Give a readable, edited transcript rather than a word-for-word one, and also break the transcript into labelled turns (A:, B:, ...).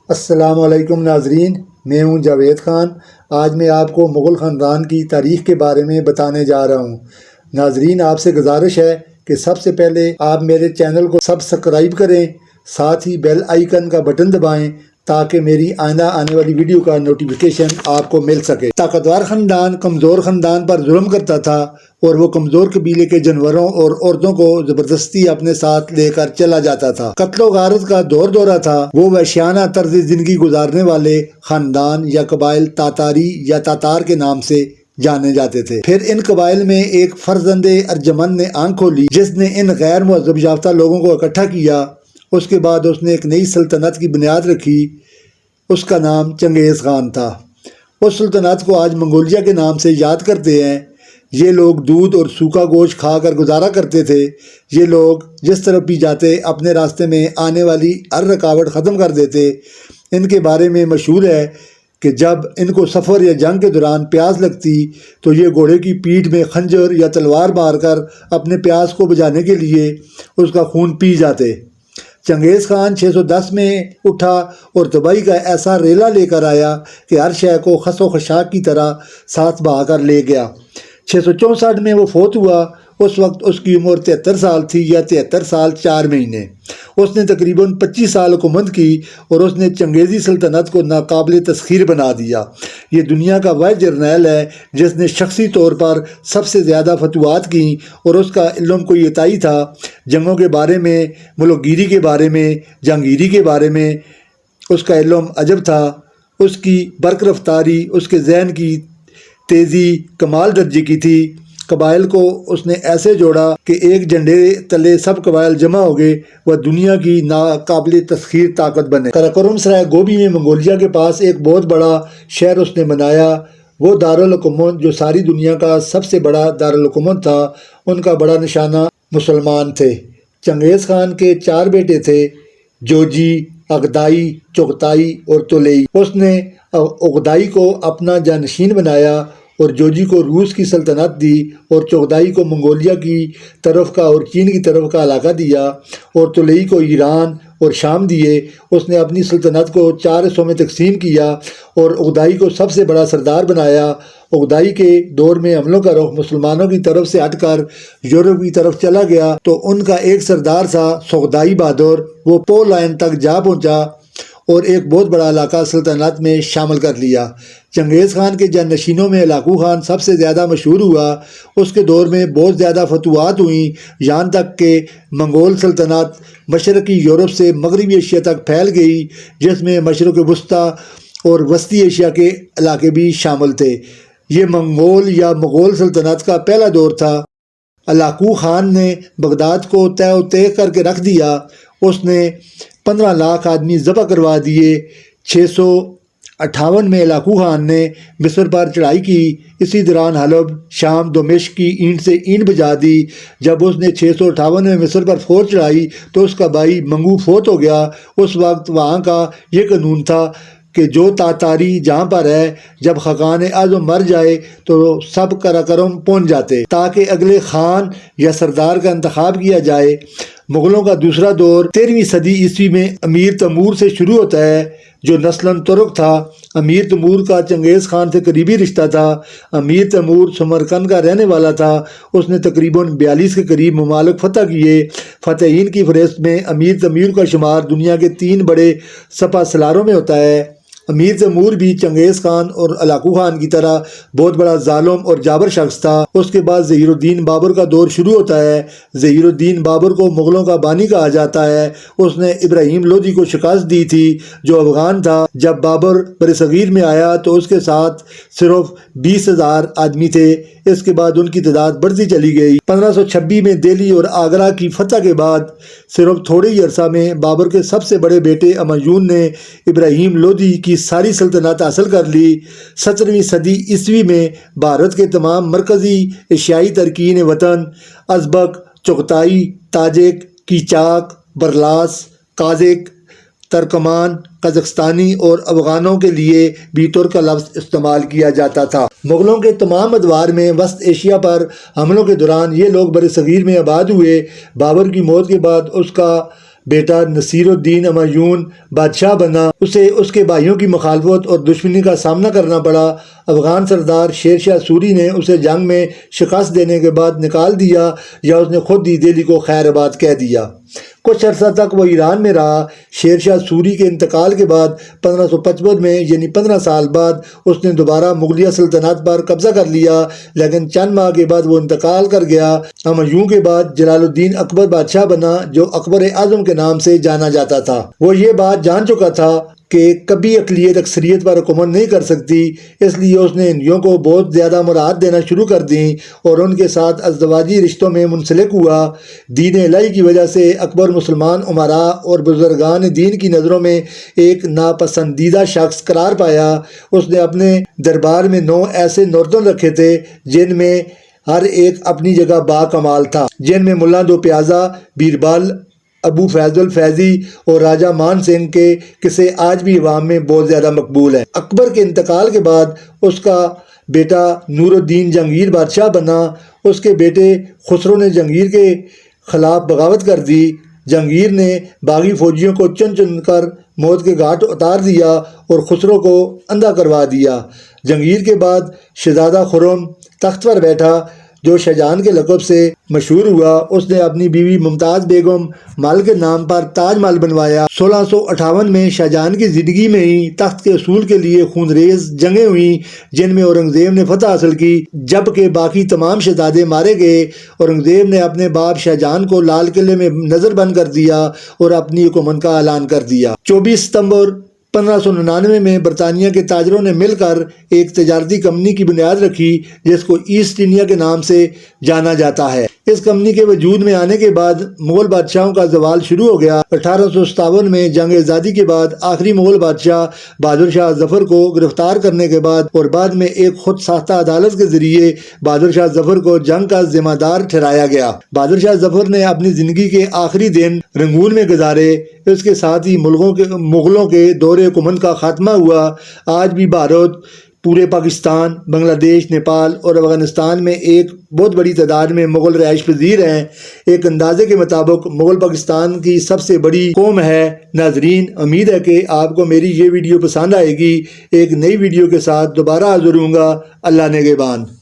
A: السلام علیکم ناظرین، میں ہوں جاوید خان۔ آج میں آپ کو مغل خاندان کی تاریخ کے بارے میں بتانے جا رہا ہوں۔ ناظرین، آپ سے گزارش ہے کہ سب سے پہلے آپ میرے چینل کو سبسکرائب کریں، ساتھ ہی بیل آئیکن کا بٹن دبائیں تاکہ میری آئندہ آنے والی ویڈیو کا نوٹیفیکیشن آپ کو مل سکے۔ طاقتور خاندان کمزور خاندان پر ظلم کرتا تھا اور وہ کمزور قبیلے کے جانوروں اور عورتوں کو زبردستی اپنے ساتھ لے کر چلا جاتا تھا۔ قتل و غارت کا دور دورہ تھا۔ وہ وحشیانہ طرز زندگی گزارنے والے خاندان یا قبائل تاتاری یا تاتار کے نام سے جانے جاتے تھے۔ پھر ان قبائل میں ایک فرزند ارجمند نے آنکھ کھولی جس نے ان غیر مہذب یافتہ لوگوں کو اکٹھا کیا۔ اس کے بعد اس نے ایک نئی سلطنت کی بنیاد رکھی۔ اس کا نام چنگیز خان تھا۔ اس سلطنت کو آج منگولیا کے نام سے یاد کرتے ہیں۔ یہ لوگ دودھ اور سوکھا گوشت کھا کر گزارا کرتے تھے۔ یہ لوگ جس طرف بھی جاتے اپنے راستے میں آنے والی ہر رکاوٹ ختم کر دیتے۔ ان کے بارے میں مشہور ہے کہ جب ان کو سفر یا جنگ کے دوران پیاس لگتی تو یہ گھوڑے کی پیٹھ میں خنجر یا تلوار مار کر اپنے پیاس کو بجھانے کے لیے اس کا خون پی جاتے۔ چنگیز خان 610 میں اٹھا اور تباہی کا ایسا ریلا لے کر آیا کہ ہر شے کو خس و خشاک کی طرح ساتھ بہا کر لے گیا۔ 664 میں وہ فوت ہوا۔ اس وقت اس کی عمر 73 سال تھی یا 73 سال 4 مہینے۔ اس نے تقریباً 25 سال حکومت کی اور اس نے چنگیزی سلطنت کو ناقابل تسخیر بنا دیا۔ یہ دنیا کا واحد جرنیل ہے جس نے شخصی طور پر سب سے زیادہ فتوحات کیں اور اس کا علم کوئی عطائی تھا۔ جنگوں کے بارے میں، ملک گیری کے بارے میں، جہانگیری کے بارے میں اس کا علم عجب تھا۔ اس کی برق رفتاری، اس کے ذہن کی تیزی کمال درجے کی تھی۔ قبائل کو اس نے ایسے جوڑا کہ ایک جھنڈے تلے سب قبائل جمع ہو گئے۔ وہ دنیا کی ناقابل تسخیر طاقت بنے۔ قراقرم سرائے گوبی میں منگولیا کے پاس ایک بہت بڑا شہر اس نے بنایا۔ وہ دارالحکومت جو ساری دنیا کا سب سے بڑا دارالحکومت تھا۔ ان کا بڑا نشانہ مسلمان تھے۔ چنگیز خان کے 4 بیٹے تھے، جوجی، اغدائی، چغتائی اور تولیئی۔ اس نے اغدائی کو اپنا جانشین بنایا اور جوجی کو روس کی سلطنت دی اور چغتائی کو منگولیا کی طرف کا اور چین کی طرف کا علاقہ دیا اور تولیئی کو ایران اور شام دیے۔ اس نے اپنی سلطنت کو 4 حصوں میں تقسیم کیا اور اغدائی کو سب سے بڑا سردار بنایا۔ اغدائی کے دور میں حملوں کا رخ مسلمانوں کی طرف سے ہٹ کر یورپ کی طرف چلا گیا تو ان کا ایک سردار تھا سغدائی بہادر۔ وہ پو لائن تک جا پہنچا اور ایک بہت بڑا علاقہ سلطنت میں شامل کر لیا۔ چنگیز خان کے جانشینوں میں ہلاکو خان سب سے زیادہ مشہور ہوا۔ اس کے دور میں بہت زیادہ فتوحات ہوئیں، یہاں تک کہ منگول سلطنت مشرقی یورپ سے مغربی ایشیا تک پھیل گئی، جس میں مشرق وسطیٰ اور وسطی ایشیا کے علاقے بھی شامل تھے۔ یہ منگول یا مغول سلطنت کا پہلا دور تھا۔ ہلاکو خان نے بغداد کو طے و طے کر کے رکھ دیا۔ اس نے 15 لاکھ آدمی ذبح کروا دیے۔ 658 میں ہلاکو خان نے مصر پر چڑھائی کی۔ اسی دوران حلب، شام، دمشق کی اینٹ سے اینٹ بجا دی۔ جب اس نے 658 میں مصر پر فوج چڑھائی تو اس کا بھائی منگو فوت ہو گیا۔ اس وقت وہاں کا یہ قانون تھا کہ جو تاتاری جہاں پر ہے، جب خاقان اعظم مر جائے تو سب قراقرم پہنچ جاتے تاکہ اگلے خان یا سردار کا انتخاب کیا جائے۔ مغلوں کا دوسرا دور 13ویں صدی عیسوی میں امیر تیمور سے شروع ہوتا ہے جو نسلاً ترک تھا۔ امیر تیمور کا چنگیز خان سے قریبی رشتہ تھا۔ امیر تیمور سمرقند کا رہنے والا تھا۔ اس نے تقریباً 42 کے قریب ممالک فتح کیے۔ فاتحین کی فہرست میں امیر تیمور کا شمار دنیا کے 3 بڑے سپہ سالاروں میں ہوتا ہے۔ امیر تیمور بھی چنگیز خان اور ہلاکو خان کی طرح بہت بڑا ظالم اور جابر شخص تھا۔ اس کے بعد ظہیر الدین بابر کا دور شروع ہوتا ہے۔ ظہیر الدین بابر کو مغلوں کا بانی کہا جاتا ہے۔ اس نے ابراہیم لودھی کو شکست دی تھی جو افغان تھا۔ جب بابر برصغیر میں آیا تو اس کے ساتھ صرف 20,000 آدمی تھے۔ اس کے بعد ان کی تعداد بڑھتی چلی گئی۔ 1526 میں دہلی اور آگرہ کی فتح کے بعد صرف تھوڑے ہی عرصہ میں بابر کے سب سے بڑے بیٹے ہمایوں نے ابراہیم لودھی کی ساری سلطنت حاصل کر لی۔ 17ویں صدی عیسوی میں بھارت کے تمام مرکزی ایشیائی تارکین وطن ازبک، چغتائی، تاجک، قیچاک، برلاس، قازق، ترکمان، قزقستانی اور افغانوں کے لیے بھی ترک کا لفظ استعمال کیا جاتا تھا۔ مغلوں کے تمام ادوار میں وسط ایشیا پر حملوں کے دوران یہ لوگ برصغیر میں آباد ہوئے۔ بابر کی موت کے بعد اس کا بیٹا نصیر الدین ہمایون بادشاہ بنا، اسے اس کے بھائیوں کی مخالفت اور دشمنی کا سامنا کرنا پڑا۔ افغان سردار شیر شاہ سوری نے اسے جنگ میں شکست دینے کے بعد نکال دیا، یا اس نے خود ہی دہلی کو خیر آباد کہہ دیا۔ کچھ عرصہ تک وہ ایران میں رہا۔ شیر شاہ سوری کے انتقال کے بعد 1555 میں، یعنی 15 سال بعد، اس نے دوبارہ مغلیہ سلطنت پر قبضہ کر لیا، لیکن چند ماہ کے بعد وہ انتقال کر گیا۔ ہمایوں کے بعد جلال الدین اکبر بادشاہ بنا، جو اکبر اعظم کے نام سے جانا جاتا تھا۔ وہ یہ بات جان چکا تھا کہ کبھی اقلیت اکثریت پر حکومت نہیں کر سکتی، اس لیے اس نے ہندوؤں کو بہت زیادہ مراعات دینا شروع کر دیں اور ان کے ساتھ ازدواجی رشتوں میں منسلک ہوا۔ دین الہی کی وجہ سے اکبر مسلمان امراء اور بزرگان دین کی نظروں میں ایک ناپسندیدہ شخص قرار پایا۔ اس نے اپنے دربار میں 9 ایسے نوردن رکھے تھے جن میں ہر ایک اپنی جگہ با کمال تھا، جن میں ملا دو پیازا، بیربل، ابو فیض الفیضی اور راجہ مان سنگھ کے قصے آج بھی عوام میں بہت زیادہ مقبول ہیں۔ اکبر کے انتقال کے بعد اس کا بیٹا نور الدین جہانگیر بادشاہ بنا۔ اس کے بیٹے خسرو نے جہانگیر کے خلاف بغاوت کر دی۔ جہانگیر نے باغی فوجیوں کو چن چن کر موت کے گھاٹ اتار دیا اور خسرو کو اندھا کروا دیا۔ جہانگیر کے بعد شہزادہ خرم تخت پر بیٹھا، جو شاہجہان کے لقب سے مشہور ہوا۔ اس نے اپنی بیوی ممتاز بیگم مال کے نام پر تاج محل بنوایا۔ 1658 میں شاہجہان کی زندگی میں ہی تخت کے حصول کے لیے خونریز جنگیں ہوئیں، جن میں اورنگزیب نے فتح حاصل کی، جبکہ باقی تمام شہزادے مارے گئے۔ اورنگزیب نے اپنے باپ شاہجہان کو لال قلعے میں نظر بند کر دیا اور اپنی حکومت کا اعلان کر دیا۔ 24 ستمبر 1599 میں برطانیہ کے تاجروں نے مل کر ایک تجارتی کمپنی کی بنیاد رکھی، جس کو ایسٹ انڈیا کے نام سے جانا جاتا ہے۔ اس کمپنی کے وجود میں آنے کے بعد مغل بادشاہوں کا زوال شروع ہو گیا۔ 1857 میں جنگ آزادی کے بعد آخری مغل بادشاہ بہادر شاہ ظفر کو گرفتار کرنے کے بعد اور بعد میں ایک خود ساختہ عدالت کے ذریعے بہادر شاہ ظفر کو جنگ کا ذمہ دار ٹھہرایا گیا۔ بہادر شاہ ظفر نے اپنی زندگی کے آخری دن رنگون میں گزارے۔ اس کے ساتھ ہی مغلوں کے دور حکومت کا خاتمہ ہوا۔ آج بھی بھارت، پورے پاکستان، بنگلہ دیش، نیپال اور افغانستان میں ایک بہت بڑی تعداد میں مغل رہائش پذیر ہیں۔ ایک اندازے کے مطابق مغل پاکستان کی سب سے بڑی قوم ہے۔ ناظرین، امید ہے کہ آپ کو میری یہ ویڈیو پسند آئے گی۔ ایک نئی ویڈیو کے ساتھ دوبارہ حاضر ہوں گا۔ اللہ نگہبان۔